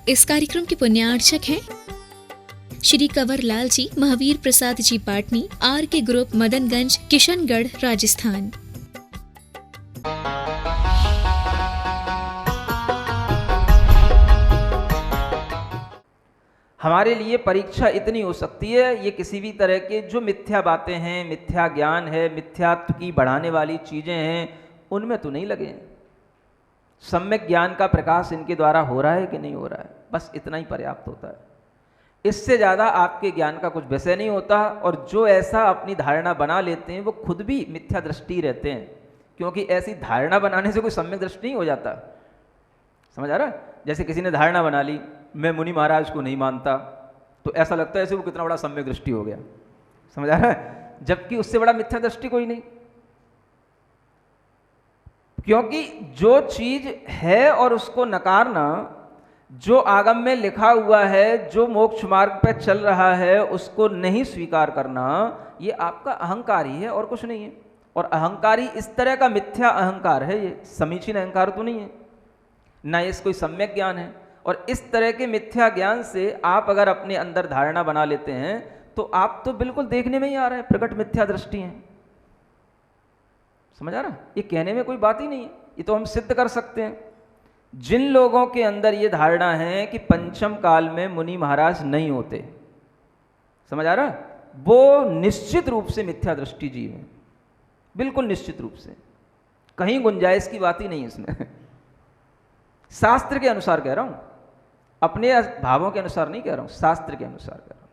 इस कार्यक्रम के पुण्यार्चक हैं श्री कंवर लाल जी, महावीर प्रसाद जी पाटनी, आर के ग्रुप, मदनगंज, किशनगढ़, राजस्थान। हमारे लिए परीक्षा इतनी हो सकती है, ये किसी भी तरह के जो मिथ्या बातें हैं, मिथ्या ज्ञान है, मिथ्यात्व की बढ़ाने वाली चीज़ें हैं, उनमें तो नहीं लगे। सम्यक ज्ञान का प्रकाश इनके द्वारा हो रहा है कि नहीं हो रहा है, बस इतना ही पर्याप्त होता है। इससे ज़्यादा आपके ज्ञान का कुछ विषय नहीं होता। और जो ऐसा अपनी धारणा बना लेते हैं वो खुद भी मिथ्या दृष्टि रहते हैं, क्योंकि ऐसी धारणा बनाने से कोई सम्यक दृष्टि नहीं हो जाता। समझ आ रहा है? जैसे किसी ने धारणा बना ली, मैं मुनि महाराज को नहीं मानता, तो ऐसा लगता है ऐसे वो कितना बड़ा सम्यक दृष्टि हो गया। समझ आ रहा है? जबकि उससे बड़ा मिथ्या दृष्टि कोई नहीं, क्योंकि जो चीज है और उसको नकारना, जो आगम में लिखा हुआ है, जो मोक्ष मार्ग पर चल रहा है, उसको नहीं स्वीकार करना, ये आपका अहंकार ही है और कुछ नहीं है। और अहंकारी इस तरह का मिथ्या अहंकार है, ये समीचीन अहंकार तो नहीं है, ना ये कोई सम्यक ज्ञान है। और इस तरह के मिथ्या ज्ञान से आप अगर अपने अंदर धारणा बना लेते हैं तो आप तो बिल्कुल देखने में ही आ रहे हैं प्रकट मिथ्या दृष्टि है। समझ आ रहा? ये कहने में कोई बात ही नहीं है, ये तो हम सिद्ध कर सकते हैं। जिन लोगों के अंदर ये धारणा है कि पंचम काल में मुनि महाराज नहीं होते, समझ आ रहा, वो निश्चित रूप से मिथ्या दृष्टि जीव है, बिल्कुल निश्चित रूप से, कहीं गुंजाइश की बात ही नहीं है इसमें। शास्त्र के अनुसार कह रहा हूं, अपने भावों के अनुसार नहीं कह रहा हूं, शास्त्र के अनुसार कह रहा हूं।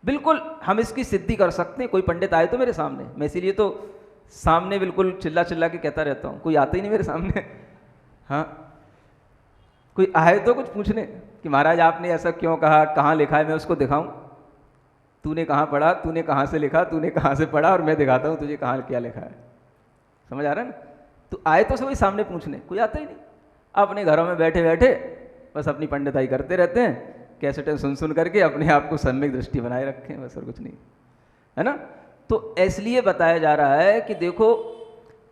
बिल्कुल हम इसकी सिद्धि कर सकते हैं। कोई पंडित आए तो मेरे सामने, मैं इसीलिए तो सामने बिल्कुल चिल्ला चिल्ला के कहता रहता हूं, कोई आता ही नहीं मेरे सामने। हाँ, कोई आए तो कुछ पूछने कि महाराज आपने ऐसा क्यों कहा, कहाँ लिखा है, मैं उसको दिखाऊं, तूने कहाँ पढ़ा, तूने कहाँ से लिखा, तूने कहाँ से पढ़ा, और मैं दिखाता हूँ तुझे कहाँ क्या लिखा है। समझ आ रहा है ना? तो आए तो सभी सामने पूछने, कोई आता ही नहीं। अपने घरों में बैठे बैठे बस अपनी पंडिताई करते रहते हैं, कैसेटें सुन सुन करके अपने आप को सम्यक दृष्टि बनाए रखें, बस और कुछ नहीं है ना। तो इसलिए बताया जा रहा है कि देखो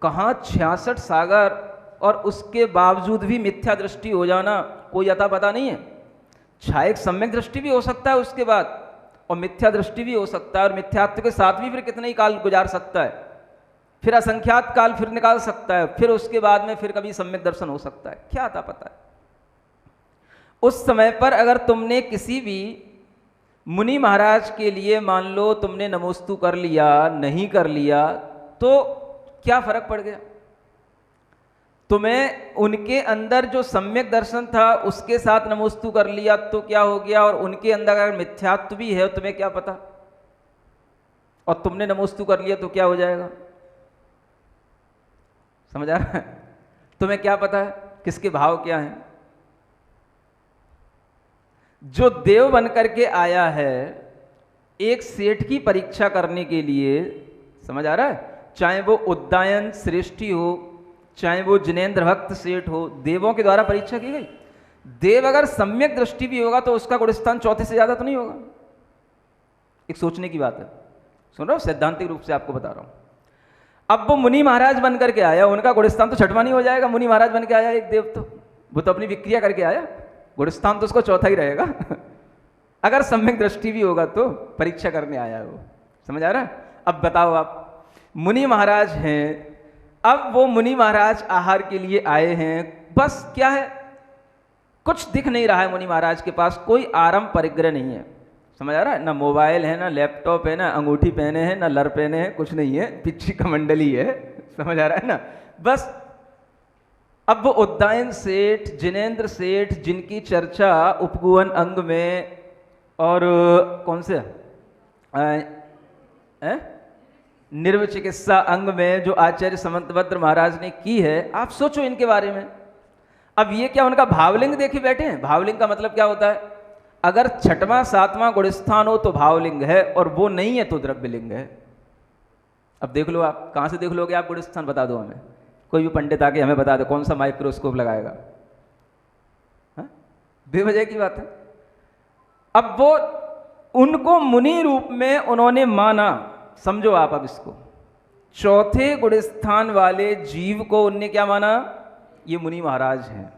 कहाँ 66 सागर और उसके बावजूद भी मिथ्या दृष्टि हो जाना कोई अता पता नहीं है। छायक सम्यक दृष्टि भी हो सकता है उसके बाद, और मिथ्या दृष्टि भी हो सकता है, और मिथ्यात्व के साथ भी फिर कितना ही काल गुजार सकता है, फिर असंख्यात काल फिर निकाल सकता है, फिर उसके बाद में फिर कभी सम्यक दर्शन हो सकता है, क्या अता पता है। उस समय पर अगर तुमने किसी भी मुनि महाराज के लिए मान लो तुमने नमोस्तु कर लिया, नहीं कर लिया, तो क्या फर्क पड़ गया? तुम्हें उनके अंदर जो सम्यक दर्शन था उसके साथ नमोस्तु कर लिया तो क्या हो गया, और उनके अंदर अगर मिथ्यात्व भी है तुम्हें क्या पता, और तुमने नमोस्तु कर लिया तो क्या हो जाएगा? समझ आ रहा है? तुम्हें क्या पता है किसके भाव क्या हैं? जो देव बन करके आया है एक सेठ की परीक्षा करने के लिए, समझ आ रहा है, चाहे वो उद्दायन श्रेष्ठी हो, चाहे वो जिनेन्द्र भक्त सेठ हो, देवों के द्वारा परीक्षा की गई। देव अगर सम्यक दृष्टि भी होगा तो उसका गुणस्थान चौथे से ज्यादा तो नहीं होगा। एक सोचने की बात है, सुन रहे हो, सैद्धांतिक रूप से आपको बता रहा हूं। अब वो मुनि महाराज बन करके आया, उनका गुणस्थान तो छठवां नहीं हो जाएगा? मुनि महाराज बन के आया एक देव, तो वो तो अपनी विक्रिया करके आया, गुणस्थान तो उसको चौथा ही रहेगा। अगर सम्यक दृष्टि भी होगा तो परीक्षा करने आया है वो। समझ आ रहा है? अब बताओ, आप मुनि महाराज हैं, अब वो मुनि महाराज आहार के लिए आए हैं, बस क्या है, कुछ दिख नहीं रहा है मुनि महाराज के पास, कोई आरंभ परिग्रह नहीं है। समझ आ रहा है? ना मोबाइल है, ना लैपटॉप है, ना अंगूठी पहने हैं, ना लर पहने हैं, कुछ नहीं है, पिछी कमंडली है। समझ आ रहा है ना? बस अब वो उद्दायन सेठ, जिनेन्द्र सेठ, जिनकी चर्चा उपगुहन अंग में और कौन से निर्वचिकित्सा अंग में जो आचार्य समंतभद्र महाराज ने की है, आप सोचो इनके बारे में। अब ये क्या उनका भावलिंग देखे बैठे हैं? भावलिंग का मतलब क्या होता है? अगर छठवां सातवां गुणस्थान हो तो भावलिंग है, और वो नहीं है तो द्रव्यलिंग है। अब देख लो, आप कहां से देख लोगे? आप गुणस्थान बता दो हमें, कोई भी पंडित आके हमें बता दो, कौन सा माइक्रोस्कोप लगाएगा? बेवजह की बात है। अब वो उनको मुनि रूप में उन्होंने माना, समझो आप अब इसको, चौथे गुणस्थान वाले जीव को उनने क्या माना? ये मुनि महाराज हैं।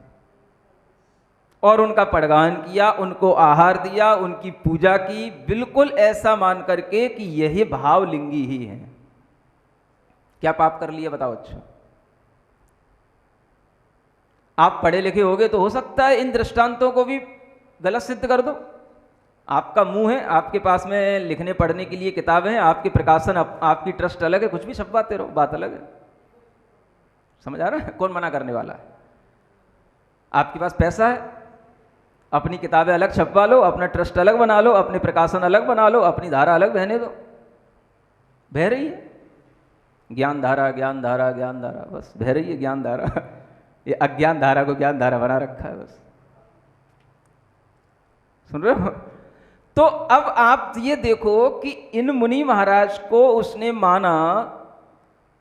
और उनका पड़गान किया, उनको आहार दिया, उनकी पूजा की, बिल्कुल ऐसा मान करके कि यही भावलिंगी ही है। क्या पाप कर लिया बताओ? अच्छा, आप पढ़े लिखे होगे तो हो सकता है इन दृष्टांतों को भी गलत सिद्ध कर दो। आपका मुंह है, आपके पास में लिखने पढ़ने के लिए किताबें हैं, आपके प्रकाशन आपकी ट्रस्ट अलग है, कुछ भी छपवाते रहो, बात अलग है। समझ आ रहा है? कौन मना करने वाला है? आपके पास पैसा है, अपनी किताबें अलग छपवा लो, अपना ट्रस्ट अलग बना लो, अपने प्रकाशन अलग बना लो, अपनी धारा अलग बहने दो। बह रही है ज्ञान धारा, ज्ञान धारा, ज्ञान धारा, बस बह रही है ज्ञान धारा। ये अज्ञान धारा को ज्ञान धारा बना रखा है बस। सुन रहे हो? तो अब आप ये देखो कि इन मुनि महाराज को उसने माना,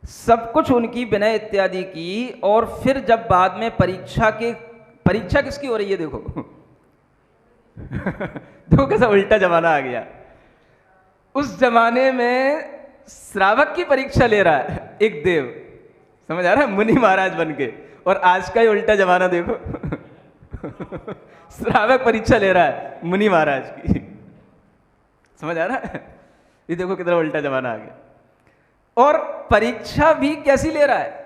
सब कुछ उनकी विनय इत्यादि की, और फिर जब बाद में परीक्षा किसकी हो रही है देखो। देखो कैसा उल्टा जमाना आ गया। उस जमाने में श्रावक की परीक्षा ले रहा है एक देव, समझ आ रहा है, मुनि महाराज बन के, और आज का ही उल्टा जमाना देखो। श्रावक परीक्षा ले रहा है मुनि महाराज की। समझ आ रहा है? ये देखो कितना उल्टा जमाना आ गया। और परीक्षा भी कैसी ले रहा है?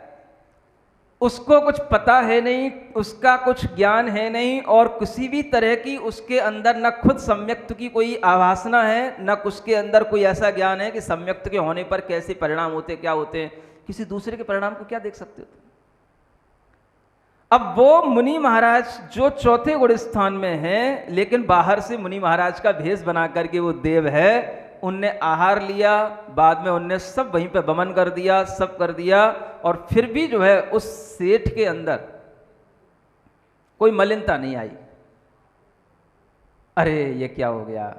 उसको कुछ पता है नहीं, उसका कुछ ज्ञान है नहीं, और किसी भी तरह की उसके अंदर न खुद सम्यक्त की कोई आवासना है, न उसके अंदर कोई ऐसा ज्ञान है कि सम्यक्त के होने पर कैसे परिणाम होते, क्या होते हैं। किसी दूसरे के परिणाम को क्या देख सकते हो? अब वो मुनि महाराज जो चौथे गुण स्थान में हैं, लेकिन बाहर से मुनि महाराज का भेष बना करके वो देव है, उनने आहार लिया, बाद में उनने सब वहीं पे बमन कर दिया, सब कर दिया, और फिर भी जो है उस सेठ के अंदर कोई मलिनता नहीं आई। अरे ये क्या हो गया,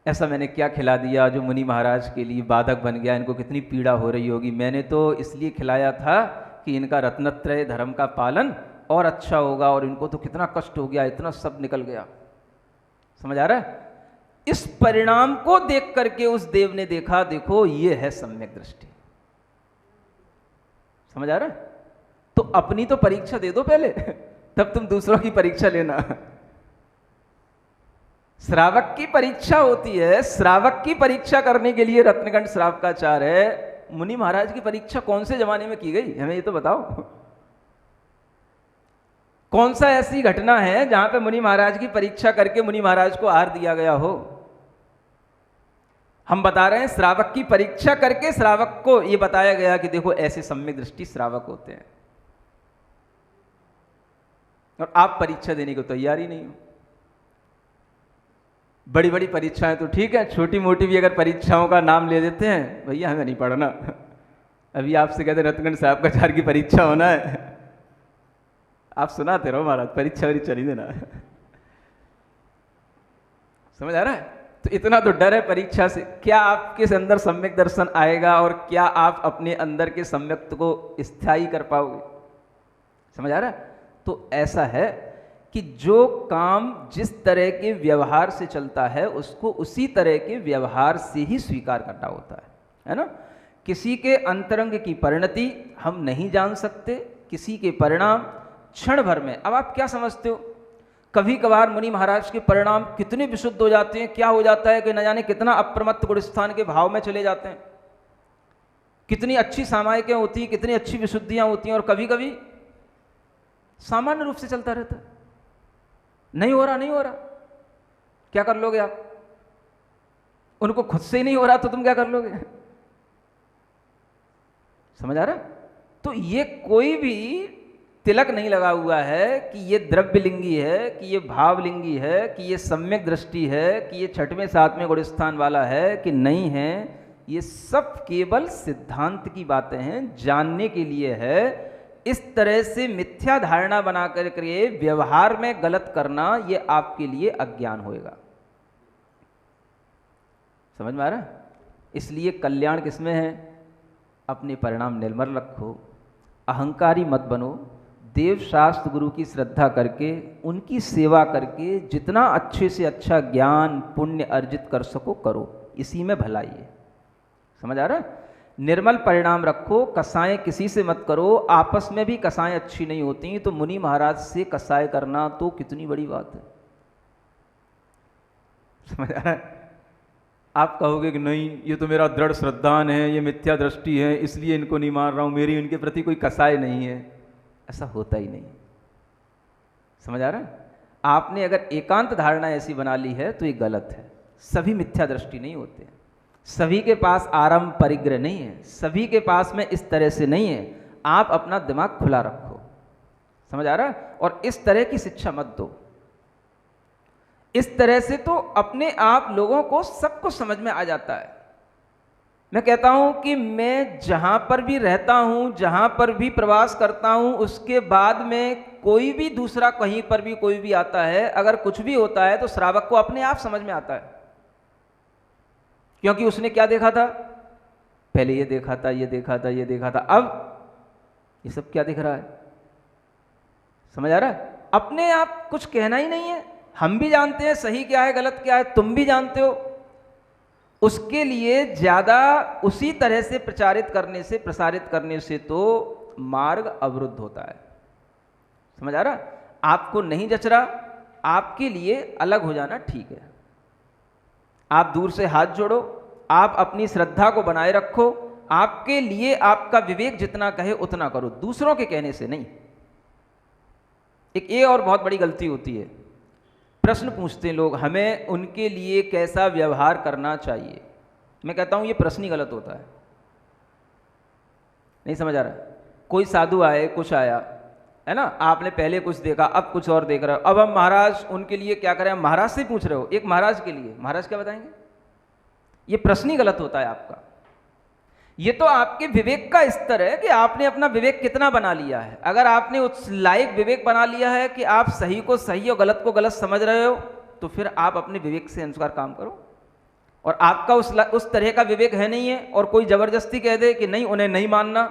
ऐसा मैंने क्या खिला दिया जो मुनि महाराज के लिए बाधक बन गया, इनको कितनी पीड़ा हो रही होगी। मैंने तो इसलिए खिलाया था कि इनका रत्नत्रय धर्म का पालन और अच्छा होगा, और इनको तो कितना कष्ट हो गया, इतना सब निकल गया। समझ आ रहा है? इस परिणाम को देख करके उस देव ने देखा, देखो ये है सम्यक दृष्टि। समझ आ रहा है? तो अपनी तो परीक्षा दे दो पहले, तब तुम दूसरों की परीक्षा लेना। श्रावक की परीक्षा होती है, श्रावक की परीक्षा करने के लिए रत्नगंड श्रावकाचार्य है। मुनि महाराज की परीक्षा कौन से जमाने में की गई, हमें ये तो बताओ। कौन सा ऐसी घटना है जहां पे मुनि महाराज की परीक्षा करके मुनि महाराज को आहार दिया गया हो? हम बता रहे हैं श्रावक की परीक्षा करके श्रावक को ये बताया गया कि देखो ऐसे सम्यक दृष्टि श्रावक होते हैं, और आप परीक्षा देने को तैयार ही नहीं हो। बड़ी बड़ी परीक्षाएं तो ठीक है, छोटी मोटी भी अगर परीक्षाओं का नाम ले देते हैं, भैया हमें नहीं पढ़ना। अभी आपसे कहते रत्नगंड श्रावकाचार्य की परीक्षा होना है, आप सुनाते रहो महाराज, परीक्षा वाली चली देना। समझ आ रहा है? तो इतना तो डर है परीक्षा से। क्या आपके अंदर सम्यक दर्शन आएगा, और क्या आप अपने अंदर के सम्यक्त को स्थायी कर पाओगे? समझ आ रहा है? तो ऐसा है कि जो काम जिस तरह के व्यवहार से चलता है, उसको उसी तरह के व्यवहार से ही स्वीकार करना होता है ना? किसी के अंतरंग की परिणति हम नहीं जान सकते, किसी के परिणाम क्षण भर में। अब आप क्या समझते हो, कभी कभार मुनि महाराज के परिणाम कितने विशुद्ध हो जाते हैं, क्या हो जाता है कि न जाने कितना अप्रमत्त गुणस्थान के भाव में चले जाते हैं, कितनी अच्छी सामायिकें होती हैं, कितनी अच्छी विशुद्धियां होती हैं, और कभी कभी सामान्य रूप से चलता रहता है। नहीं हो रहा, नहीं हो रहा, क्या कर लोगे आप? उनको खुद से ही नहीं हो रहा तो तुम क्या कर लोगे? समझ आ रहा है? तो ये कोई भी तिलक नहीं लगा हुआ है कि ये द्रव्यलिंगी है, कि ये भावलिंगी है, कि ये सम्यक दृष्टि है, कि ये छठवें सातवें गुणस्थान वाला है, कि नहीं है। ये सब केवल सिद्धांत की बातें हैं, जानने के लिए है। इस तरह से मिथ्या धारणा बना करके व्यवहार में गलत करना, ये आपके लिए अज्ञान होएगा। समझ में आ रहा है? इसलिए कल्याण किसमें है? अपने परिणाम निर्मल रखो, अहंकारी मत बनो, देव शास्त्र गुरु की श्रद्धा करके, उनकी सेवा करके जितना अच्छे से अच्छा ज्ञान पुण्य अर्जित कर सको करो, इसी में भलाई है। समझ आ रहा है? निर्मल परिणाम रखो, कसाएं किसी से मत करो, आपस में भी कसाएं अच्छी नहीं होती, तो मुनि महाराज से कसाय करना तो कितनी बड़ी बात है। समझ आ रहा है? आप कहोगे कि नहीं ये तो मेरा दृढ़ श्रद्धान है, ये मिथ्या दृष्टि है, इसलिए इनको नहीं मार रहा हूं, मेरी इनके प्रति कोई कसाय नहीं है। ऐसा होता ही नहीं। समझ आ रहा है? आपने अगर एकांत धारणा ऐसी बना ली है तो ये गलत है। सभी मिथ्या दृष्टि नहीं होते हैं, सभी के पास आरंभ परिग्रह नहीं है, सभी के पास में इस तरह से नहीं है। आप अपना दिमाग खुला रखो। समझ आ रहा है? और इस तरह की शिक्षा मत दो। इस तरह से तो अपने आप लोगों को सब कुछ समझ में आ जाता है। मैं कहता हूं कि मैं जहां पर भी रहता हूं, जहां पर भी प्रवास करता हूं, उसके बाद में कोई भी दूसरा कहीं पर भी कोई भी आता है, अगर कुछ भी होता है तो श्रावक को अपने आप समझ में आता है। क्योंकि उसने क्या देखा था? पहले ये देखा था, ये देखा था, ये देखा था, अब ये सब क्या दिख रहा है? समझ आ रहा है? अपने आप कुछ कहना ही नहीं है। हम भी जानते हैं सही क्या है गलत क्या है, तुम भी जानते हो। उसके लिए ज्यादा उसी तरह से प्रचारित करने से, प्रसारित करने से तो मार्ग अवरुद्ध होता है। समझ आ रहा? आपको नहीं जच रहा, आपके लिए अलग हो जाना ठीक है। आप दूर से हाथ जोड़ो, आप अपनी श्रद्धा को बनाए रखो, आपके लिए आपका विवेक जितना कहे उतना करो, दूसरों के कहने से नहीं। एक ये और बहुत बड़ी गलती होती है, प्रश्न पूछते हैं लोग हमें उनके लिए कैसा व्यवहार करना चाहिए। मैं कहता हूं ये प्रश्न ही गलत होता है। नहीं समझ आ रहा? कोई साधु आए, कुछ आया है ना, आपने पहले कुछ देखा, अब कुछ और देख रहे हो, अब हम महाराज उनके लिए क्या करें? महाराज से पूछ रहे हो एक महाराज के लिए, महाराज क्या बताएंगे? ये प्रश्न ही गलत होता है आपका। ये तो आपके विवेक का स्तर है कि आपने अपना विवेक कितना बना लिया है। अगर आपने उस लायक विवेक बना लिया है कि आप सही को सही और गलत को गलत समझ रहे हो, तो फिर आप अपने विवेक से अनुसार काम करो। और आपका उस तरह का विवेक है नहीं है, और कोई जबरदस्ती कह दे कि नहीं उन्हें नहीं मानना,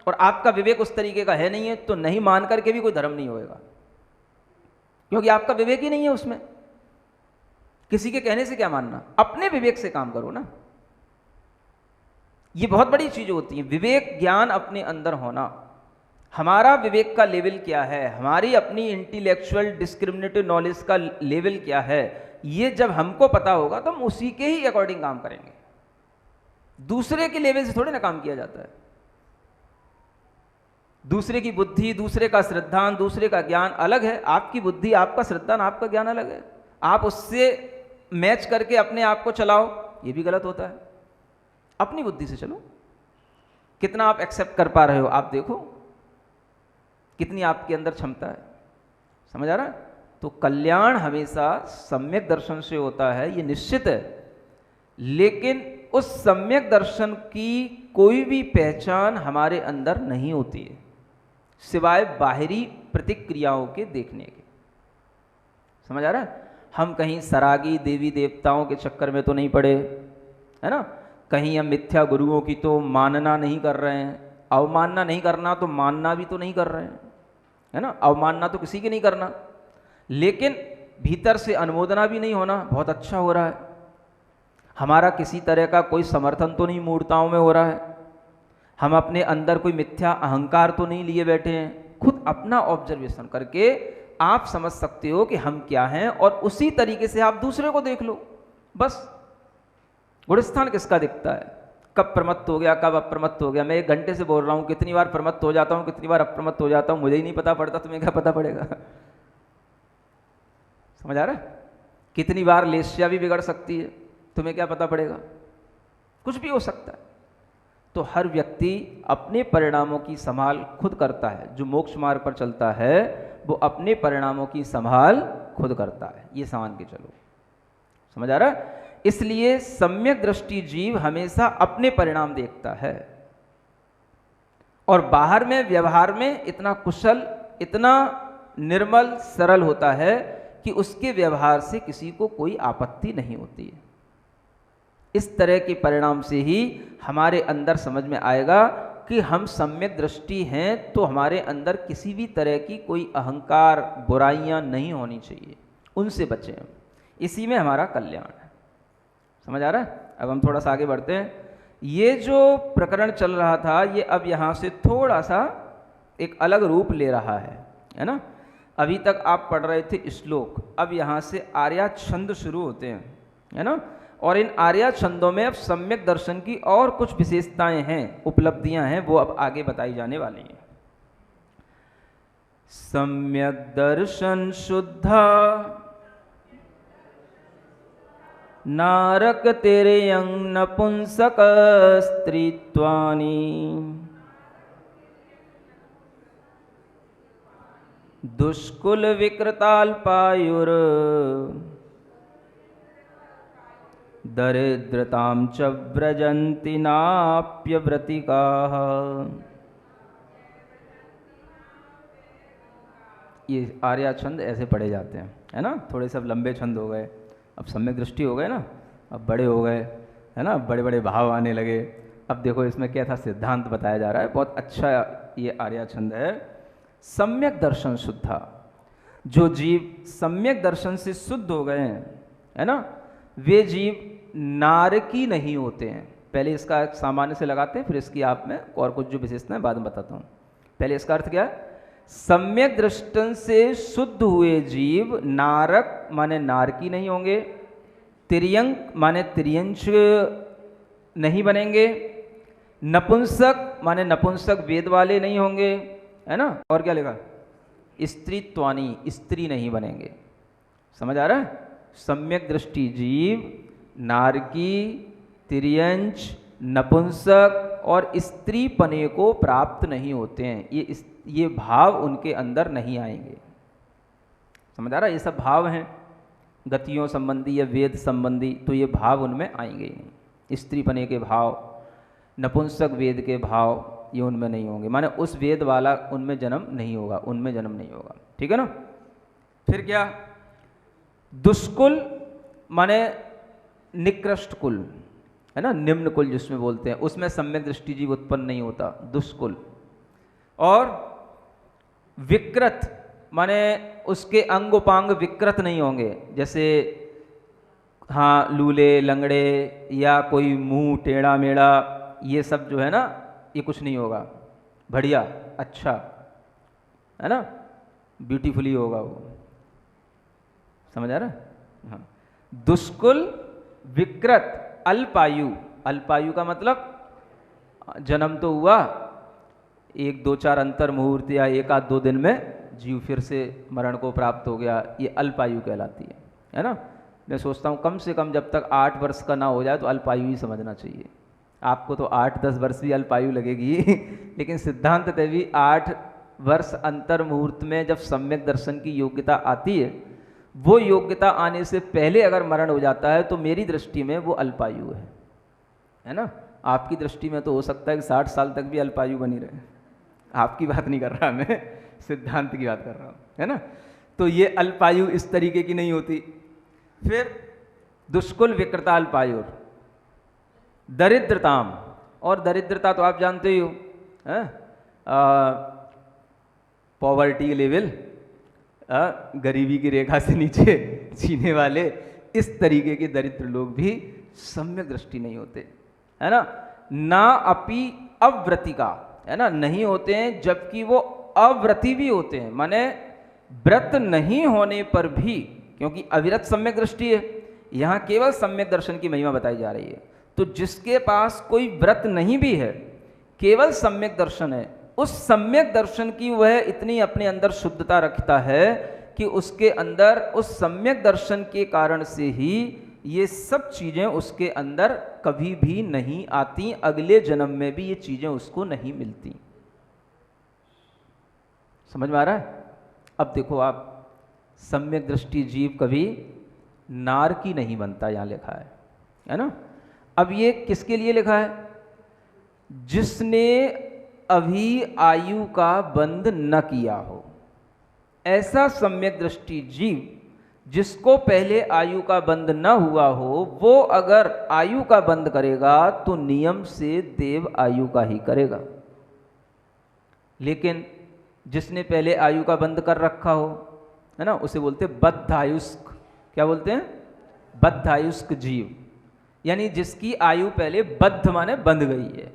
और आपका विवेक उस तरीके का है नहीं है, तो नहीं मान करके भी कोई धर्म नहीं होएगा, क्योंकि आपका विवेक ही नहीं है उसमें। किसी के कहने से क्या मानना? अपने विवेक से काम करो ना। ये बहुत बड़ी चीज होती है, विवेक ज्ञान अपने अंदर होना। हमारा विवेक का लेवल क्या है, हमारी अपनी इंटेलेक्चुअल डिस्क्रिमिनेटिव नॉलेज का लेवल क्या है, ये जब हमको पता होगा तो हम उसी के ही अकॉर्डिंग काम करेंगे। दूसरे के लेवल से थोड़े ना काम किया जाता है। दूसरे की बुद्धि, दूसरे का श्रद्धान, दूसरे का ज्ञान अलग है। आपकी बुद्धि, आपका श्रद्धान, आपका ज्ञान अलग है। आप उससे मैच करके अपने आप को चलाओ, ये भी गलत होता है। अपनी बुद्धि से चलो। कितना आप एक्सेप्ट कर पा रहे हो आप देखो, कितनी आपके अंदर क्षमता है। समझ आ रहा है? तो कल्याण हमेशा सम्यक दर्शन से होता है, ये निश्चित है। लेकिन उस सम्यक दर्शन की कोई भी पहचान हमारे अंदर नहीं होती है, सिवाय बाहरी प्रतिक्रियाओं के देखने के। समझ आ रहा है? हम कहीं सरागी देवी देवताओं के चक्कर में तो नहीं पड़े, है ना? कहीं हम मिथ्या गुरुओं की तो मानना नहीं कर रहे हैं। अवमानना नहीं करना तो मानना भी तो नहीं कर रहे हैं, है ना? अवमानना तो किसी की नहीं करना, लेकिन भीतर से अनुमोदना भी नहीं होना बहुत अच्छा हो रहा है। हमारा किसी तरह का कोई समर्थन तो नहीं मूर्ताओं में हो रहा है। हम अपने अंदर कोई मिथ्या अहंकार तो नहीं लिए बैठे हैं। खुद अपना ऑब्जर्वेशन करके आप समझ सकते हो कि हम क्या हैं, और उसी तरीके से आप दूसरे को देख लो। बस गुणस्थान किसका दिखता है, कब प्रमत्त हो गया, कब अप्रमत्त हो गया। मैं 1 घंटे से बोल रहा हूँ, कितनी बार प्रमत्त हो जाता हूँ, कितनी बार अप्रमत्त हो जाता हूँ, मुझे ही नहीं पता पड़ता, तुम्हें क्या पता पड़ेगा? समझ आ रहा है? कितनी बार लेस्या भी बिगड़ सकती है, तुम्हें क्या पता पड़ेगा? कुछ भी हो सकता है। तो हर व्यक्ति अपने परिणामों की संभाल खुद करता है। जो मोक्ष मार्ग पर चलता है वो अपने परिणामों की संभाल खुद करता है। ये समझ के चलो। समझ आ रहा है? इसलिए सम्यक दृष्टि जीव हमेशा अपने परिणाम देखता है, और बाहर में व्यवहार में इतना कुशल, इतना निर्मल, सरल होता है कि उसके व्यवहार से किसी को कोई आपत्ति नहीं होती है। इस तरह के परिणाम से ही हमारे अंदर समझ में आएगा कि हम सम्यक दृष्टि हैं, तो हमारे अंदर किसी भी तरह की कोई अहंकार, बुराइयां नहीं होनी चाहिए, उनसे बचें हम। इसी में हमारा कल्याण है। समझ आ रहा है? अब हम थोड़ा सा आगे बढ़ते हैं। ये जो प्रकरण चल रहा था ये अब यहाँ से थोड़ा सा एक अलग रूप ले रहा है ना। अभी तक आप पढ़ रहे थे श्लोक, अब यहाँ से आर्या छंद शुरू होते हैं, है ना। और इन आर्या छंदों में अब सम्यक दर्शन की और कुछ विशेषताएं हैं, उपलब्धियां हैं, वो अब आगे बताई जाने वाली हैं। सम्यक दर्शन शुद्धा नारक तेरे अंग नपुंसक स्त्रीत्वानि दुष्कुल विकृताल्पायुर दरिद्रतां च व्रजन्ति नाप्यव्रतिकाः। ये आर्या छंद ऐसे पढ़े जाते हैं, है ना। थोड़े सब लंबे छंद हो गए, अब सम्यक दृष्टि हो गए ना, अब बड़े हो गए, है ना, बड़े बड़े भाव आने लगे। अब देखो इसमें क्या था, सिद्धांत बताया जा रहा है, बहुत अच्छा ये आर्या छंद है। सम्यक दर्शन शुद्धा, जो जीव सम्यक दर्शन से शुद्ध हो गए हैं, है ना, वे जीव नारकी नहीं होते हैं। पहले इसका सामान्य से लगाते हैं, फिर इसकी आप में और कुछ जो विशेषताएं बाद में बताता हूँ। पहले इसका अर्थ क्या है, सम्यक दृष्टि से शुद्ध हुए जीव नारक माने नारकी नहीं होंगे, तिर्यंक माने तिर्यंश नहीं बनेंगे, नपुंसक माने नपुंसक वेद वाले नहीं होंगे, है ना। और क्या लिखा, स्त्रीत्वानी, स्त्री नहीं बनेंगे। समझ आ रहा है। सम्यक दृष्टि जीव नारकी, तिर्यंश, नपुंसक और स्त्रीपने को प्राप्त नहीं होते हैं। ये भाव उनके अंदर नहीं आएंगे। समझ आ रहा है। ये सब भाव हैं गतियों संबंधी या वेद संबंधी, तो ये भाव उनमें आएंगे ही नहीं। स्त्रीपने के भाव, नपुंसक वेद के भाव, ये उनमें नहीं होंगे, माने उस वेद वाला उनमें जन्म नहीं होगा, उनमें जन्म नहीं होगा। ठीक है ना। फिर क्या, दुष्कुल माने निकृष्ट कुल, है ना, निम्न कुल जिसमें बोलते हैं, उसमें सम्यक दृष्टि जीव उत्पन्न नहीं होता, दुष्कुल। और विकृत माने उसके अंग उपांग विकृत नहीं होंगे, जैसे हाँ लूले लंगड़े या कोई मुंह टेढ़ा मेढ़ा, ये सब जो है ना, ये कुछ नहीं होगा, बढ़िया अच्छा, है ना, ब्यूटीफुली होगा वो। समझ आ रहा है। हाँ, दुष्कुल, विकृत, अल्पायु। अल्पायु का मतलब जन्म तो हुआ, 1-2-4 अंतर मुहूर्त या 1-2 दिन में जीव फिर से मरण को प्राप्त हो गया, ये अल्पायु कहलाती है ना। मैं सोचता हूँ कम से कम जब तक 8 वर्ष का ना हो जाए तो अल्पायु ही समझना चाहिए। आपको तो 8-10 वर्ष भी अल्पायु लगेगी लेकिन सिद्धांत भी 8 वर्ष अंतर मुहूर्त में जब सम्यक दर्शन की योग्यता आती है, वो योग्यता आने से पहले अगर मरण हो जाता है तो मेरी दृष्टि में वो अल्पायु है ना। आपकी दृष्टि में तो हो सकता है कि 60 साल तक भी अल्पायु बनी रहे। आपकी बात नहीं कर रहा मैं, सिद्धांत की बात कर रहा हूँ, है ना। तो ये अल्पायु इस तरीके की नहीं होती। फिर दुष्कुल, विकृता, अल्पायु, दरिद्रताम, और दरिद्रता तो आप जानते ही हो, पॉवर्टी लेवल, गरीबी की रेखा से नीचे जीने वाले, इस तरीके के दरिद्र लोग भी सम्यक दृष्टि नहीं होते, है ना। ना अपि अव्रतिका, है ना, नहीं होते हैं, जबकि वो अव्रति भी होते हैं, माने व्रत नहीं होने पर भी, क्योंकि अविरत सम्यक दृष्टि है, यहाँ केवल सम्यक दर्शन की महिमा बताई जा रही है। तो जिसके पास कोई व्रत नहीं भी है, केवल सम्यक दर्शन है, उस सम्यक दर्शन की वह इतनी अपने अंदर शुद्धता रखता है कि उसके अंदर उस सम्यक दर्शन के कारण से ही ये सब चीज़ें उसके अंदर कभी भी नहीं आती, अगले जन्म में भी ये चीज़ें उसको नहीं मिलती। समझ में आ रहा है। अब देखो आप, सम्यक दृष्टि जीव कभी नारकी नहीं बनता, यहाँ लिखा है ना। अब ये किसके लिए लिखा है, जिसने अभी आयु का बंध न किया हो, ऐसा सम्यक दृष्टि जीव जिसको पहले आयु का बंध न हुआ हो, वो अगर आयु का बंध करेगा तो नियम से देव आयु का ही करेगा। लेकिन जिसने पहले आयु का बंध कर रखा हो, है ना, उसे बोलते बद्धायुष्क। क्या बोलते हैं, बद्धायुष्क जीव। यानी जिसकी आयु पहले बद्ध माने बंध गई है।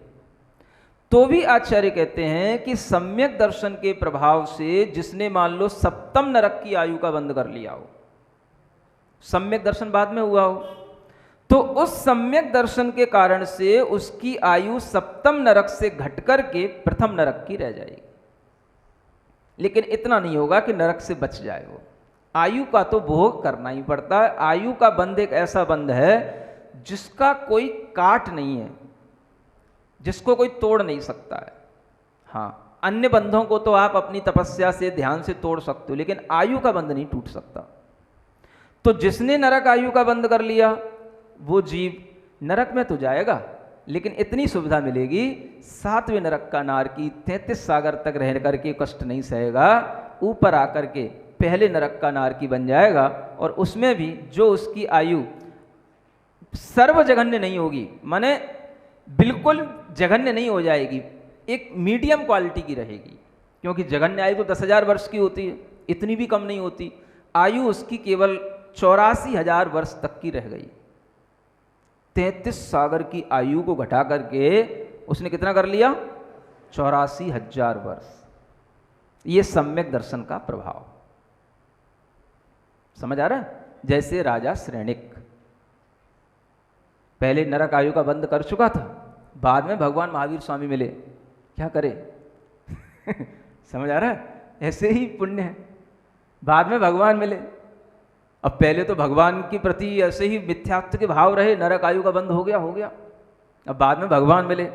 तो भी आचार्य कहते हैं कि सम्यक दर्शन के प्रभाव से जिसने मान लो सप्तम नरक की आयु का बंद कर लिया हो, सम्यक दर्शन बाद में हुआ हो, तो उस सम्यक दर्शन के कारण से उसकी आयु सप्तम नरक से घटकर के प्रथम नरक की रह जाएगी। लेकिन इतना नहीं होगा कि नरक से बच जाए वो, आयु का तो भोग करना ही पड़ता है। आयु का बंध एक ऐसा बंध है जिसका कोई काट नहीं है, जिसको कोई तोड़ नहीं सकता है। हाँ, अन्य बंधों को तो आप अपनी तपस्या से ध्यान से तोड़ सकते हो, लेकिन आयु का बंध नहीं टूट सकता। तो जिसने नरक आयु का बंध कर लिया वो जीव नरक में तो जाएगा, लेकिन इतनी सुविधा मिलेगी, 7वें नरक का नारकी 33 सागर तक रह करके कष्ट नहीं सहेगा, ऊपर आकर के पहले नरक का नारकी बन जाएगा। और उसमें भी जो उसकी आयु सर्वजघन्य नहीं होगी, माने बिल्कुल जघन्य नहीं हो जाएगी, एक मीडियम क्वालिटी की रहेगी। क्योंकि जघन्य आयु तो 10,000 वर्ष की होती है, इतनी भी कम नहीं होती। आयु उसकी केवल 84,000 वर्ष तक की रह गई। 33 सागर की आयु को घटा करके उसने कितना कर लिया? 84,000 वर्ष। ये सम्यक दर्शन का प्रभाव समझ आ रहा है? जैसे राजा श्रेणिक पहले नरक आयु का बंद कर चुका था, बाद में भगवान महावीर स्वामी मिले, क्या करे? समझ आ रहा है? ऐसे ही पुण्य है, बाद में भगवान मिले। अब पहले तो भगवान के प्रति ऐसे ही मिथ्यात्व के भाव रहे, नरक आयु का बंद हो गया। अब बाद में भगवान मिले,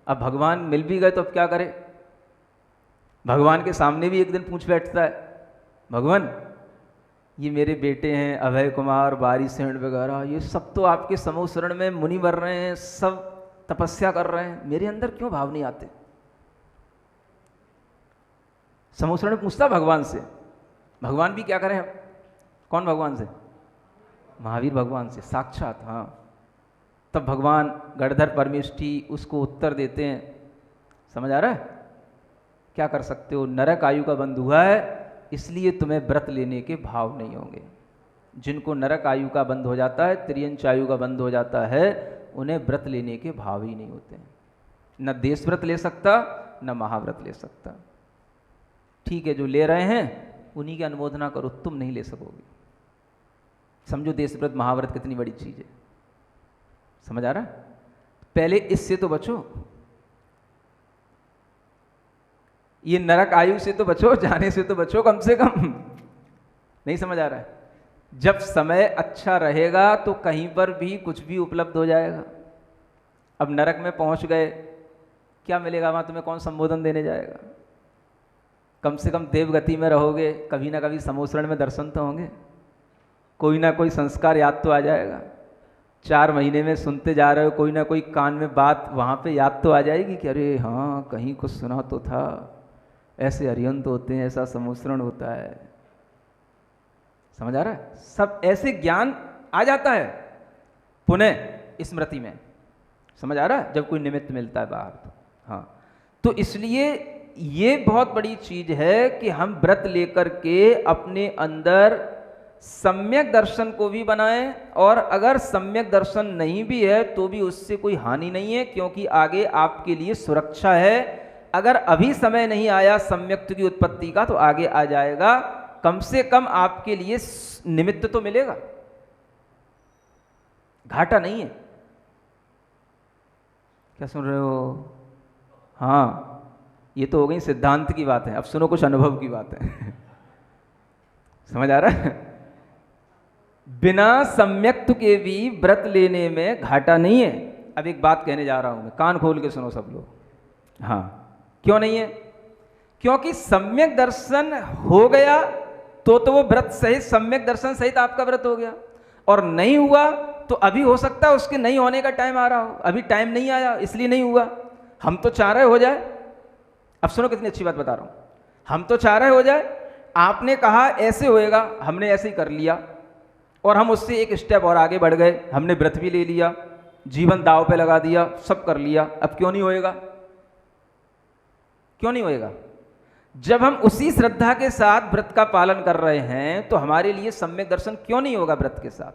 अब भगवान मिल भी गए तो अब क्या करे? भगवान के सामने भी एक दिन पूछ बैठता है, भगवान ये मेरे बेटे हैं अभय कुमार, बारी सेठ वगैरह, ये सब तो आपके समूह शरण में मुनि बन रहे हैं, सब तपस्या कर रहे हैं, मेरे अंदर क्यों भाव नहीं आते? समूह शरण पूछता भगवान से। भगवान भी क्या करें? कौन भगवान से? महावीर भगवान से साक्षात। हाँ, तब भगवान गणधर परमेष्ठी उसको उत्तर देते हैं। समझ आ रहा है? क्या कर सकते हो? नरक आयु का बंध हुआ है, इसलिए तुम्हें व्रत लेने के भाव नहीं होंगे। जिनको नरक आयु का बंद हो जाता है, त्रियंच आयु का बंद हो जाता है, उन्हें व्रत लेने के भाव ही नहीं होते। न देश व्रत ले सकता, न महाव्रत ले सकता। ठीक है, जो ले रहे हैं उन्हीं की अनुमोदना करो, तुम नहीं ले सकोगे। समझो देश व्रत महाव्रत कितनी बड़ी चीज है। समझ आ रहा है? पहले इससे तो बचो, ये नरक आयु से तो बचो, जाने से तो बचो कम से कम। नहीं समझ आ रहा है? जब समय अच्छा रहेगा तो कहीं पर भी कुछ भी उपलब्ध हो जाएगा। अब नरक में पहुंच गए, क्या मिलेगा वहां तुम्हें? कौन संबोधन देने जाएगा? कम से कम देवगति में रहोगे, कभी ना कभी समोसरण में दर्शन तो होंगे, कोई ना कोई संस्कार याद तो आ जाएगा। 4 महीने में सुनते जा रहे हो, कोई ना कोई कान में बात वहाँ पे याद तो आ जाएगी कि अरे हाँ, कहीं कुछ सुना तो था, ऐसे हरियंत होते हैं, ऐसा समोसरण होता है। समझ आ रहा है? सब ऐसे ज्ञान आ जाता है पुनः स्मृति में। समझ आ रहा है? जब कोई निमित्त मिलता है बाहर तो। हाँ, तो इसलिए ये बहुत बड़ी चीज है कि हम व्रत लेकर के अपने अंदर सम्यक दर्शन को भी बनाएं, और अगर सम्यक दर्शन नहीं भी है तो भी उससे कोई हानि नहीं है, क्योंकि आगे आपके लिए सुरक्षा है। अगर अभी समय नहीं आया सम्यक्त की उत्पत्ति का, तो आगे आ जाएगा। कम से कम आपके लिए निमित्त तो मिलेगा, घाटा नहीं है। क्या सुन रहे हो? हाँ, ये तो हो गई सिद्धांत की बात है, अब सुनो कुछ अनुभव की बात है। समझ आ रहा है? बिना सम्यक्त के भी व्रत लेने में घाटा नहीं है। अब एक बात कहने जा रहा हूं मैं, कान खोल के सुनो सब लोग। हाँ, क्यों नहीं है? क्योंकि सम्यक दर्शन हो गया तो वो व्रत सहित, सम्यक दर्शन सहित आपका व्रत हो गया। और नहीं हुआ तो अभी हो सकता है उसके नहीं होने का टाइम आ रहा हो, अभी टाइम नहीं आया इसलिए नहीं हुआ। हम तो चाह रहे हो जाए। अब सुनो कितनी अच्छी बात बता रहा हूं, हम तो चाह रहे हो जाए। आपने कहा ऐसे होएगा, हमने ऐसे ही कर लिया, और हम उससे एक स्टेप और आगे बढ़ गए, हमने व्रत भी ले लिया, जीवन दांव पे लगा दिया, सब कर लिया। अब क्यों नहीं होएगा? क्यों नहीं होएगा? जब हम उसी श्रद्धा के साथ व्रत का पालन कर रहे हैं तो हमारे लिए सम्यक दर्शन क्यों नहीं होगा व्रत के साथ?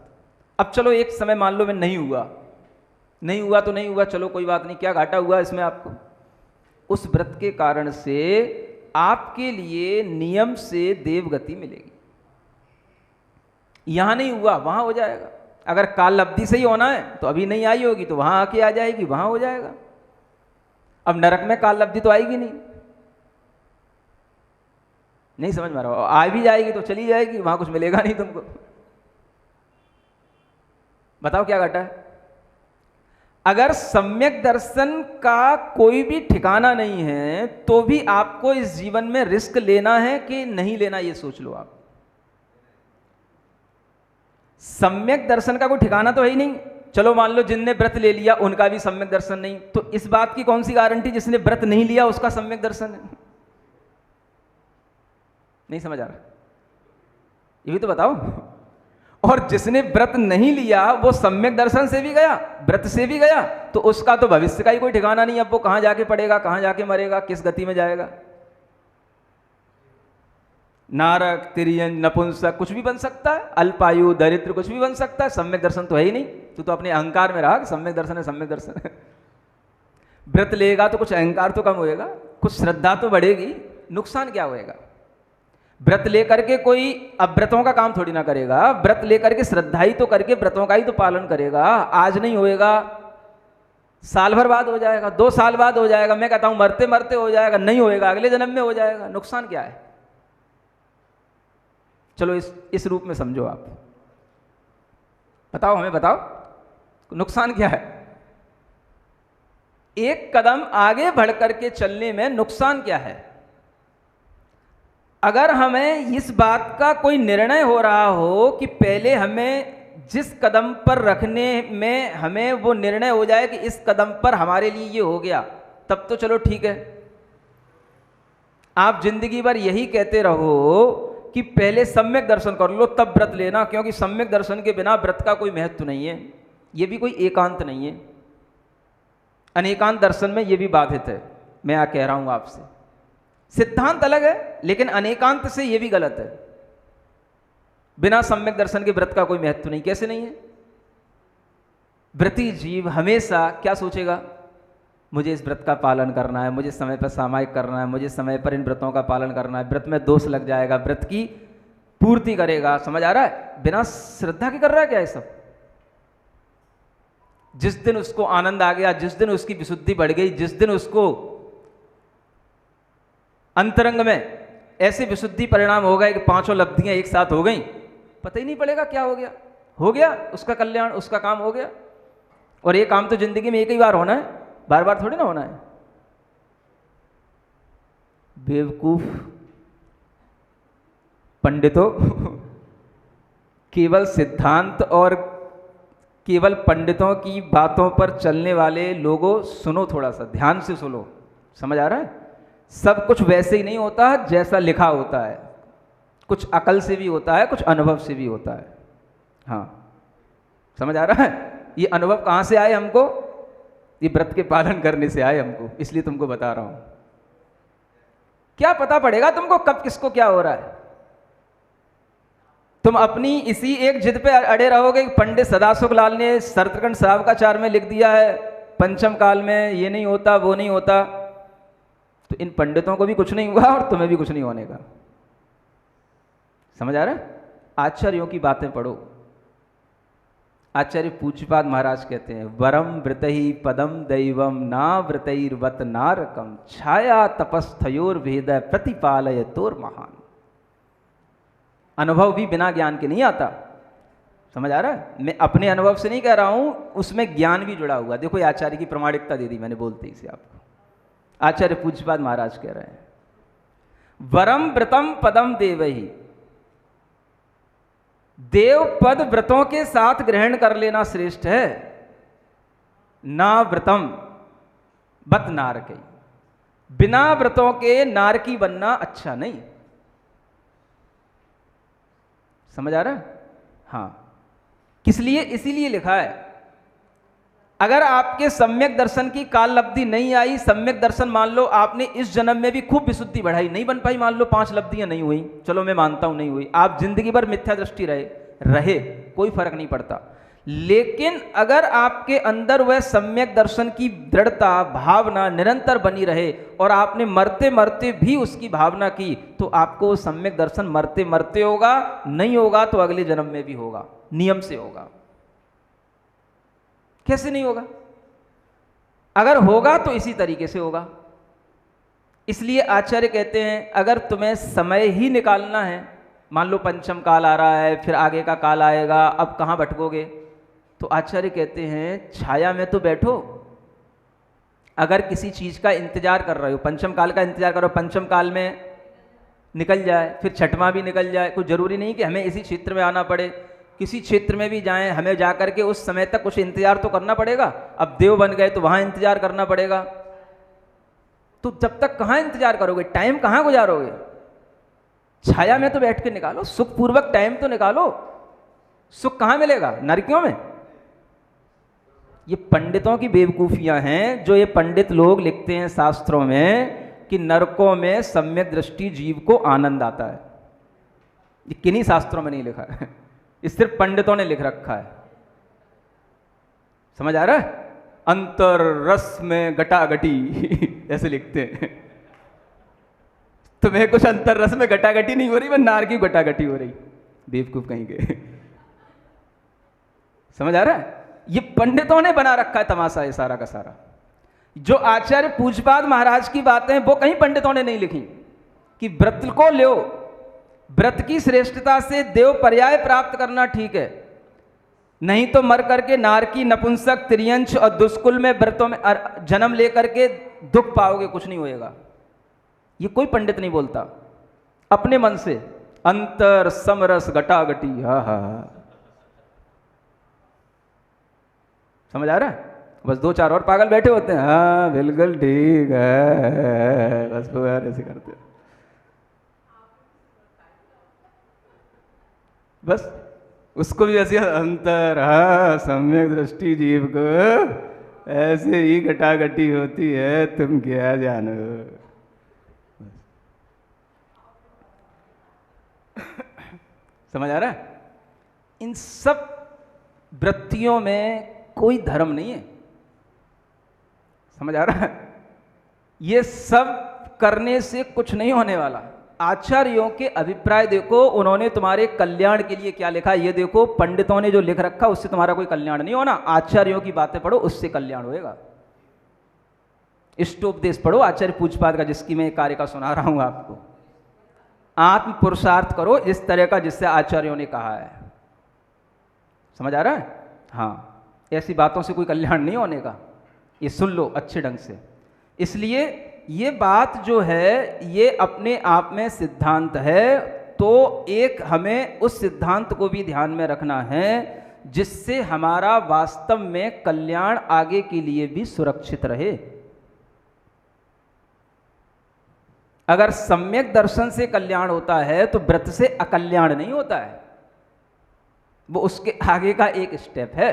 अब चलो एक समय मान लो मैं नहीं हुआ, नहीं हुआ तो नहीं हुआ, चलो कोई बात नहीं, क्या घाटा हुआ इसमें आपको। उस व्रत के कारण से आपके लिए नियम से देवगति मिलेगी। यहां नहीं हुआ वहां हो जाएगा। अगर काल अवधि से ही होना है तो अभी नहीं आई होगी तो वहां आके आ जाएगी, वहां हो जाएगा। अब नरक में काल अवधि तो आएगी नहीं, नहीं समझ में आ रहा, आ भी जाएगी तो चली जाएगी, वहां कुछ मिलेगा नहीं तुमको। बताओ क्या घटा है। अगर सम्यक दर्शन का कोई भी ठिकाना नहीं है तो भी आपको इस जीवन में रिस्क लेना है कि नहीं लेना, ये सोच लो आप। सम्यक दर्शन का कोई ठिकाना तो है ही नहीं। चलो मान लो जिनने व्रत ले लिया उनका भी सम्यक दर्शन नहीं, तो इस बात की कौन सी गारंटी जिसने व्रत नहीं लिया उसका सम्यक दर्शन है। नहीं समझ आ रहा, ये भी तो बताओ। और जिसने व्रत नहीं लिया वो सम्यक दर्शन से भी गया, व्रत से भी गया, तो उसका तो भविष्य का ही कोई ठिकाना नहीं। अब वो कहां जाके पड़ेगा, कहां जाके मरेगा, किस गति में जाएगा। नारक, तिर्यन, नपुंसक कुछ भी बन सकता है, अल्पायु, दरिद्र कुछ भी बन सकता है। सम्यक दर्शन तो है ही नहीं। तू तो अपने अहंकार में रहा कि सम्यक दर्शन है, सम्यक दर्शन है। व्रत लेगा तो कुछ अहंकार तो कम होएगा, कुछ श्रद्धा तो बढ़ेगी, नुकसान क्या होएगा। व्रत लेकर के कोई अब व्रतों का काम थोड़ी ना करेगा, व्रत लेकर के श्रद्धा ही तो करके व्रतों का ही तो पालन करेगा। आज नहीं होएगा, साल भर बाद हो जाएगा, 2 साल बाद हो जाएगा, मैं कहता हूं मरते मरते हो जाएगा, नहीं होएगा अगले जन्म में हो जाएगा। नुकसान क्या है। चलो इस रूप में समझो आप, बताओ हमें, बताओ नुकसान क्या है। एक कदम आगे बढ़ करके चलने में नुकसान क्या है। अगर हमें इस बात का कोई निर्णय हो रहा हो कि पहले हमें जिस कदम पर रखने में हमें वो निर्णय हो जाए कि इस कदम पर हमारे लिए ये हो गया, तब तो चलो ठीक है। आप जिंदगी भर यही कहते रहो कि पहले सम्यक दर्शन कर लो तब व्रत लेना, क्योंकि सम्यक दर्शन के बिना व्रत का कोई महत्व नहीं है। ये भी कोई एकांत नहीं है, अनेकांत दर्शन में ये भी बाधित है। मैं आ कह रहा हूं आपसे, सिद्धांत अलग है लेकिन अनेकांत से ये भी गलत है। बिना सम्यक दर्शन के व्रत का कोई महत्व नहीं। कैसे नहीं है। व्रती जीव हमेशा क्या सोचेगा, मुझे इस व्रत का पालन करना है, मुझे समय पर सामायिक करना है, मुझे समय पर इन व्रतों का पालन करना है, व्रत में दोष लग जाएगा, व्रत की पूर्ति करेगा। समझ आ रहा है। बिना श्रद्धा के कर रहा है क्या ये सब। जिस दिन उसको आनंद आ गया, जिस दिन उसकी विशुद्धि बढ़ गई, जिस दिन उसको अंतरंग में ऐसे विशुद्धि परिणाम हो गए कि 5 लब्धियां एक साथ हो गई, पता ही नहीं पड़ेगा क्या हो गया। हो गया उसका कल्याण, उसका काम हो गया। और ये काम तो जिंदगी में एक ही बार होना है, बार बार थोड़ी ना होना है। बेवकूफ पंडितों, केवल सिद्धांत और केवल पंडितों की बातों पर चलने वाले लोगों, सुनो, थोड़ा सा ध्यान से सुनो। समझ आ रहा है। सब कुछ वैसे ही नहीं होता जैसा लिखा होता है। कुछ अकल से भी होता है, कुछ अनुभव से भी होता है। हाँ, समझ आ रहा है। ये अनुभव कहाँ से आए हमको, ये व्रत के पालन करने से आए हमको, इसलिए तुमको बता रहा हूं। क्या पता पड़ेगा तुमको कब किसको क्या हो रहा है। तुम अपनी इसी एक जिद पे अड़े रहोगे। पंडित सदाशिव लाल ने शरतखंड श्रावकाचार में लिख दिया है पंचम काल में ये नहीं होता, वो नहीं होता, तो इन पंडितों को भी कुछ नहीं हुआ और तुम्हें भी कुछ नहीं होने का। समझ आ रहा है। आचार्यों की बातें पढ़ो। आचार्य पूज्यपाद महाराज कहते हैं, वरम व्रतहि पदम दैवम ना व्रतैर्वत नारकम छाया तपस्थयोर भेद प्रतिपालय तोर महान। अनुभव भी बिना ज्ञान के नहीं आता। समझ आ रहा है। मैं अपने अनुभव से नहीं कह रहा हूं, उसमें ज्ञान भी जुड़ा हुआ। देखो आचार्य की प्रमाणिकता दे दी मैंने बोलते ही से आपको। आचार्य पूज्यपाद महाराज कह रहे हैं, वरम व्रतम पदम देवहि, देव पद व्रतों के साथ ग्रहण कर लेना श्रेष्ठ है। ना व्रतम बत नारकी, बिना व्रतों के नारकी बनना अच्छा नहीं। समझ आ रहा है। हाँ, किस लिए, इसीलिए लिखा है अगर आपके सम्यक दर्शन की काल लब्धि नहीं आई, सम्यक दर्शन मान लो आपने इस जन्म में भी खूब विशुद्धि बढ़ाई, नहीं बन पाई, मान लो 5 लब्धियां नहीं हुई, चलो मैं मानता हूं नहीं हुई, आप जिंदगी भर मिथ्या दृष्टि रहे, कोई फर्क नहीं पड़ता। लेकिन अगर आपके अंदर वह सम्यक दर्शन की दृढ़ता भावना निरंतर बनी रहे और आपने मरते मरते भी उसकी भावना की, तो आपको सम्यक दर्शन मरते मरते होगा, नहीं होगा तो अगले जन्म में भी होगा, नियम से होगा। कैसे नहीं होगा? अगर होगा तो इसी तरीके से होगा। इसलिए आचार्य कहते हैं अगर तुम्हें समय ही निकालना है, मान लो पंचम काल आ रहा है, फिर आगे का काल आएगा, अब कहाँ भटकोगे, तो आचार्य कहते हैं छाया में तो बैठो। अगर किसी चीज का इंतजार कर रहे हो, पंचम काल का इंतजार करो, पंचम काल में निकल जाए, फिर छठवां भी निकल जाए, कोई जरूरी नहीं कि हमें इसी क्षेत्र में आना पड़े, किसी क्षेत्र में भी जाएं, हमें जाकर के उस समय तक कुछ इंतजार तो करना पड़ेगा। अब देव बन गए तो वहां इंतजार करना पड़ेगा, तो जब तक कहां इंतजार करोगे, टाइम कहां गुजारोगे? छाया में तो बैठ के निकालो, सुखपूर्वक टाइम तो निकालो। सुख कहां मिलेगा? नरकियों में? ये पंडितों की बेवकूफियां हैं, जो ये पंडित लोग लिखते हैं शास्त्रों में कि नरकों में सम्यक दृष्टि जीव को आनंद आता है। ये किन्हीं शास्त्रों में नहीं लिखा है, ये सिर्फ पंडितों ने लिख रखा है। समझ आ रहा है? अंतर रस में गटागटी ऐसे लिखते हैं। तुम्हें कुछ अंतर रस में गटागटी नहीं हो रही, वह नार की गटागटी हो रही, बेवकूफ कहीं के। समझ आ रहा है? ये पंडितों ने बना रखा है तमाशा, ये सारा का सारा। जो आचार्य पूज्यपाद महाराज की बातें वो कहीं पंडितों ने नहीं लिखी कि व्रत को लो, व्रत की श्रेष्ठता से देव पर्याय प्राप्त करना ठीक है, नहीं तो मर करके नारकी नपुंसक त्रियंश और दुष्कुल में व्रतों में जन्म लेकर के दुख पाओगे, कुछ नहीं होएगा। ये कोई पंडित नहीं बोलता, अपने मन से अंतर समरस गटागटी। हा हा, समझ आ रहा है? बस दो चार और पागल बैठे होते हैं, हाँ बिल्कुल ठीक है, बस वो यार ऐसे करते हैं। बस उसको भी ऐसे अंतर, हाँ सम्यक दृष्टि जीव को ऐसे ही घटाघटी होती है, तुम क्या जानो। समझ आ रहा है? इन सब वृत्तियों में कोई धर्म नहीं है। समझ आ रहा है? ये सब करने से कुछ नहीं होने वाला। आचार्यों के अभिप्राय देखो, उन्होंने तुम्हारे कल्याण के लिए क्या लिखा ये देखो। पंडितों ने जो लिख रखा उससे तुम्हारा कोई कल्याण नहीं होना, आचार्यों की बातें पढ़ो, उससे कल्याण होएगा। इष्टोपदेश पढ़ो आचार्य पूज्यपाद का, जिसकी मैं कार्य का सुना रहा हूं आपको। आत्म पुरुषार्थ करो इस तरह का जिससे आचार्यों ने कहा है। समझ आ रहा है? हाँ, ऐसी बातों से कोई कल्याण नहीं होने का, ये सुन लो अच्छे ढंग से। इसलिए ये बात जो है ये अपने आप में सिद्धांत है, तो एक हमें उस सिद्धांत को भी ध्यान में रखना है जिससे हमारा वास्तव में कल्याण आगे के लिए भी सुरक्षित रहे। अगर सम्यक दर्शन से कल्याण होता है तो व्रत से अकल्याण नहीं होता है, वो उसके आगे का एक स्टेप है।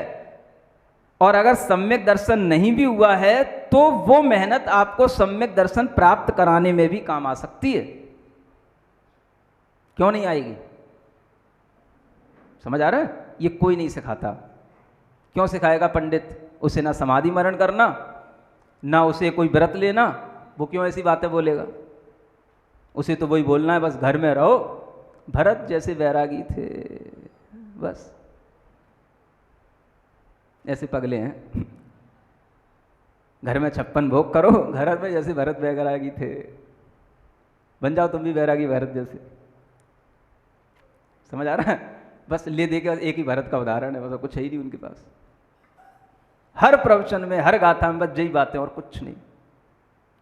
और अगर सम्यक दर्शन नहीं भी हुआ है तो वो मेहनत आपको सम्यक दर्शन प्राप्त कराने में भी काम आ सकती है। क्यों नहीं आएगी? समझ आ रहा है? ये कोई नहीं सिखाता। क्यों सिखाएगा पंडित? उसे ना समाधि मरण करना, ना उसे कोई व्रत लेना, वो क्यों ऐसी बातें बोलेगा? उसे तो वही बोलना है, बस घर में रहो, भरत जैसे वैरागी थे, बस ऐसे पगले हैं। घर में 56 भोग करो, घर में जैसे भरत वैरागी थे, बन जाओ तुम भी वैरागी भरत जैसे। समझ आ रहा है? बस ले दे के एक ही भरत का उदाहरण है, बस कुछ है ही नहीं उनके पास। हर प्रवचन में हर गाथा में बस यही बातें और कुछ नहीं।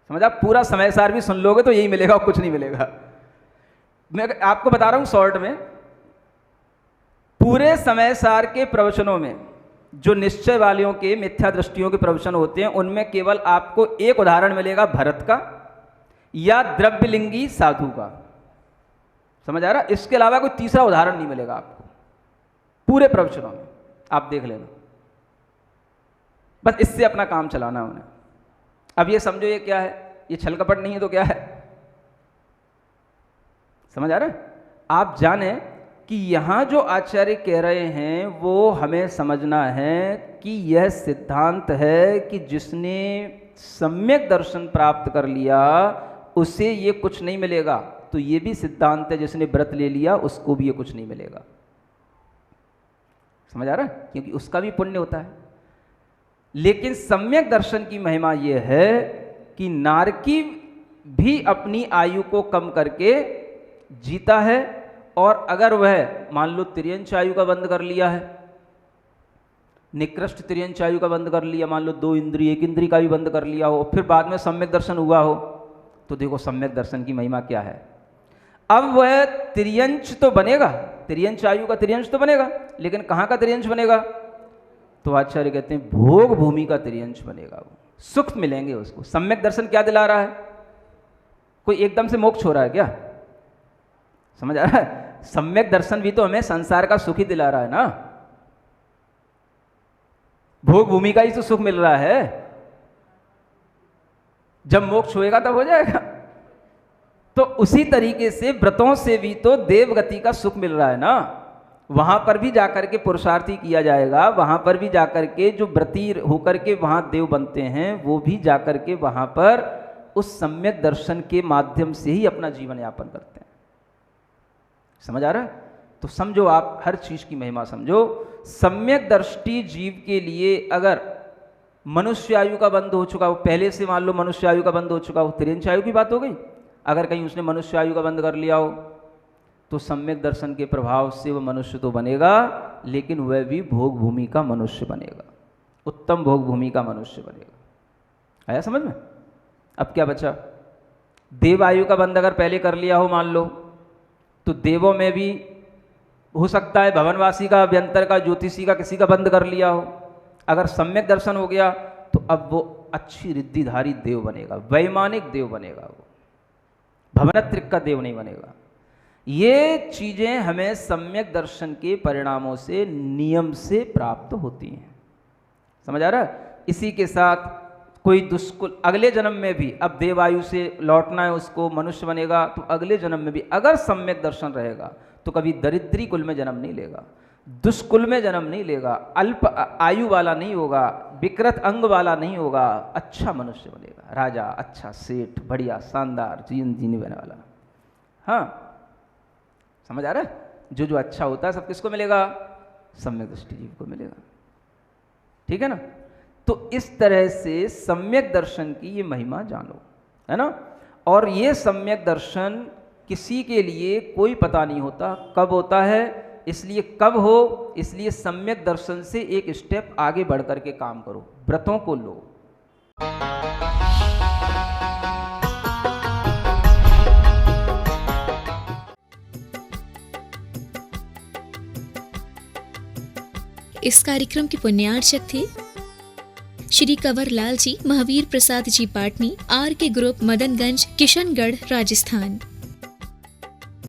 समझ, आप पूरा समय सार भी सुन लोगे तो यही मिलेगा और कुछ नहीं मिलेगा। मैं आपको बता रहा हूं शॉर्ट में, पूरे समय सार के प्रवचनों में जो निश्चय वालियों के मिथ्या दृष्टियों के प्रवचन होते हैं उनमें केवल आपको एक उदाहरण मिलेगा भरत का या द्रव्यलिंगी साधु का। समझ आ रहा? इसके अलावा कोई तीसरा उदाहरण नहीं मिलेगा आपको पूरे प्रवचनों में, आप देख लेना। बस इससे अपना काम चलाना उन्हें। अब ये समझो ये क्या है, ये छल कपट नहीं है तो क्या है? समझ आ रहा है? आप जाने कि यहाँ जो आचार्य कह रहे हैं वो हमें समझना है कि यह सिद्धांत है कि जिसने सम्यक दर्शन प्राप्त कर लिया उसे ये कुछ नहीं मिलेगा, तो ये भी सिद्धांत है जिसने व्रत ले लिया उसको भी ये कुछ नहीं मिलेगा। समझ आ रहा है? क्योंकि उसका भी पुण्य होता है। लेकिन सम्यक दर्शन की महिमा यह है कि नारकी भी अपनी आयु को कम करके जीता है, और अगर वह मान लो तिर्यंच आयु का बंद कर लिया है, निकृष्ट तिर्यंच आयु का बंद कर लिया, मान लो 2 इंद्रिय 1 इंद्रिय का भी बंद कर लिया हो, फिर बाद में सम्यक दर्शन हुआ हो, तो देखो सम्यक दर्शन की महिमा क्या है। अब वह तिर्यंच तो बनेगा, तिर्यंच आयु का तिर्यंच तो बनेगा, लेकिन कहाँ का तिर्यंच बनेगा? तो आचार्य कहते हैं भोग भूमि का तिर्यंच बनेगा, वो सुख मिलेंगे उसको। सम्यक दर्शन क्या दिला रहा है? कोई एकदम से मोक्ष हो रहा है क्या? समझ आ रहा है? सम्यक दर्शन भी तो हमें संसार का सुख ही दिला रहा है ना, भोग भूमि का ही तो सुख मिल रहा है। जब मोक्ष होएगा तब हो जाएगा। तो उसी तरीके से व्रतों से भी तो देवगति का सुख मिल रहा है ना, वहां पर भी जाकर के पुरुषार्थी किया जाएगा, वहां पर भी जाकर के जो व्रती होकर के वहां देव बनते हैं वो भी जाकर के वहां पर उस सम्यक दर्शन के माध्यम से ही अपना जीवन यापन करते हैं। समझ आ रहा है? तो समझो, आप हर चीज की महिमा समझो। सम्यक दृष्टि जीव के लिए अगर मनुष्य आयु का बंद हो चुका हो, पहले से मान लो मनुष्य आयु का बंद हो चुका हो, तिर्यंच आयु की बात हो गई, अगर कहीं उसने मनुष्य आयु का बंद कर लिया हो तो सम्यक दर्शन के प्रभाव से वह मनुष्य तो बनेगा, लेकिन वह भी भोग भूमि का मनुष्य बनेगा, उत्तम भोग भूमि का मनुष्य बनेगा। आया समझ में? अब क्या बचा? देव आयु का बंद अगर पहले कर लिया हो मान लो, तो देवों में भी हो सकता है भवनवासी का, अभ्यंतर का, ज्योतिषी का, किसी का बंद कर लिया हो। अगर सम्यक दर्शन हो गया तो अब वो अच्छी रिद्धिधारी देव बनेगा, वैमानिक देव बनेगा, वो भवनत्रिक का देव नहीं बनेगा। ये चीजें हमें सम्यक दर्शन के परिणामों से, नियम से प्राप्त होती हैं। समझ आ रहा है? इसी के साथ कोई दुष्कुल अगले जन्म में भी, अब देवायु से लौटना है उसको, मनुष्य बनेगा, तो अगले जन्म में भी अगर सम्यक दर्शन रहेगा तो कभी दरिद्री कुल में जन्म नहीं लेगा, दुष्कुल में जन्म नहीं लेगा, अल्प आयु वाला नहीं होगा, विकृत अंग वाला नहीं होगा, अच्छा मनुष्य बनेगा, राजा, अच्छा सेठ, बढ़िया शानदार जीवन जीने वाला। हाँ, समझ आ रहा है? जो जो अच्छा होता है सब किसको मिलेगा? सम्यक दृष्टि जीव को मिलेगा। ठीक है ना? तो इस तरह से सम्यक दर्शन की ये महिमा जानो, है ना? और ये सम्यक दर्शन किसी के लिए कोई पता नहीं होता कब होता है, इसलिए कब हो, इसलिए सम्यक दर्शन से एक स्टेप आगे बढ़ करके काम करो, व्रतों को लो। इस कार्यक्रम के पुण्यार्चक थे श्री कंवर लाल जी, महावीर प्रसाद जी पाटनी, आर के ग्रुप, मदनगंज, किशनगढ़, राजस्थान।